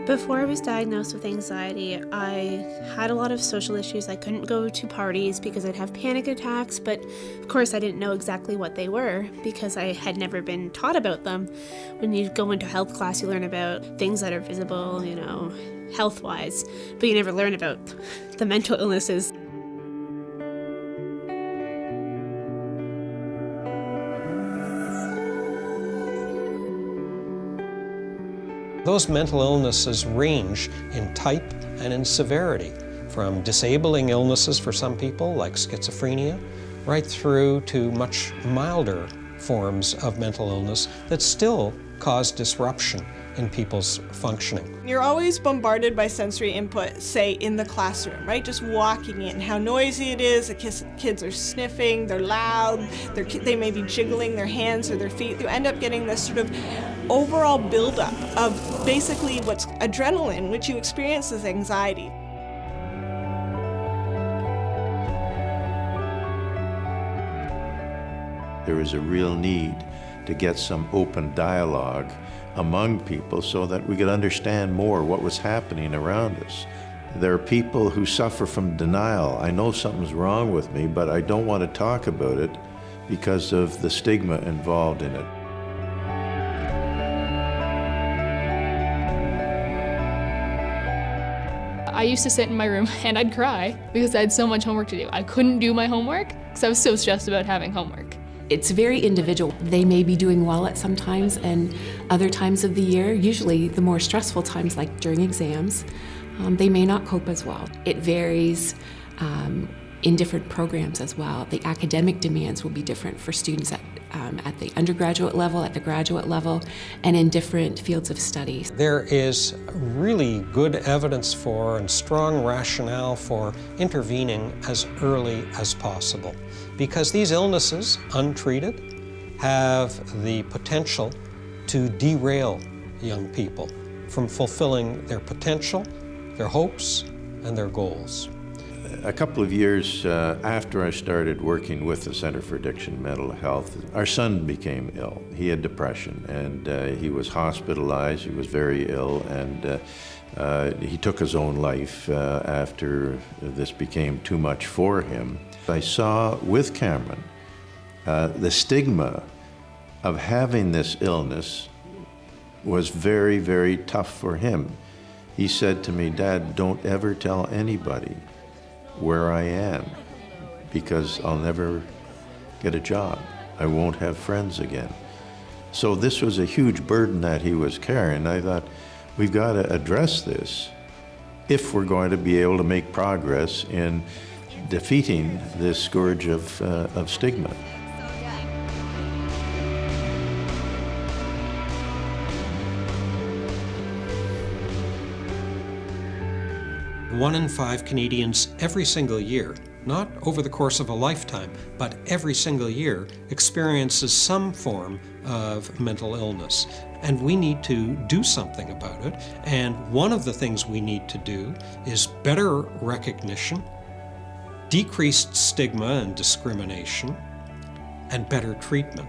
Before I was diagnosed with anxiety, I had a lot of social issues. I couldn't go to parties because I'd have panic attacks, but of course I didn't know exactly what they were because I had never been taught about them. When you go into health class, you learn about things that are visible, health-wise, but you never learn about the mental illnesses. Those mental illnesses range in type and in severity, from disabling illnesses for some people, like schizophrenia, right through to much milder forms of mental illness that still cause disruption in people's functioning. You're always bombarded by sensory input, say in the classroom, right? Just walking in, how noisy it is, the kids are sniffing, they're loud, they may be jiggling their hands or their feet. You end up getting this sort of overall buildup of basically what's adrenaline, which you experience as anxiety. There is a real need to get some open dialogue among people so that we could understand more what was happening around us. There are people who suffer from denial. I know something's wrong with me, but I don't want to talk about it because of the stigma involved in it. I used to sit in my room and I'd cry because I had so much homework to do. I couldn't do my homework because I was so stressed about having homework. It's very individual. They may be doing well at some times, and other times of the year, usually the more stressful times like during exams, they may not cope as well. It varies in different programs as well. The academic demands will be different for students at the undergraduate level, at the graduate level, and in different fields of study. There is really good evidence for and strong rationale for intervening as early as possible, because these illnesses, untreated, have the potential to derail young people from fulfilling their potential, their hopes, and their goals. A couple of years after I started working with the Center for Addiction and Mental Health, our son became ill. He had depression, and he was hospitalized. He was very ill, and he took his own life after this became too much for him. I saw with Cameron the stigma of having this illness was very, very tough for him. He said to me, "Dad, don't ever tell anybody where I am, because I'll never get a job. I won't have friends again." So this was a huge burden that he was carrying. I thought, we've got to address this if we're going to be able to make progress in defeating this scourge of stigma. One in 5 Canadians every single year, not over the course of a lifetime, but every single year, experiences some form of mental illness. And we need to do something about it. And one of the things we need to do is better recognition, decreased stigma and discrimination, and better treatment.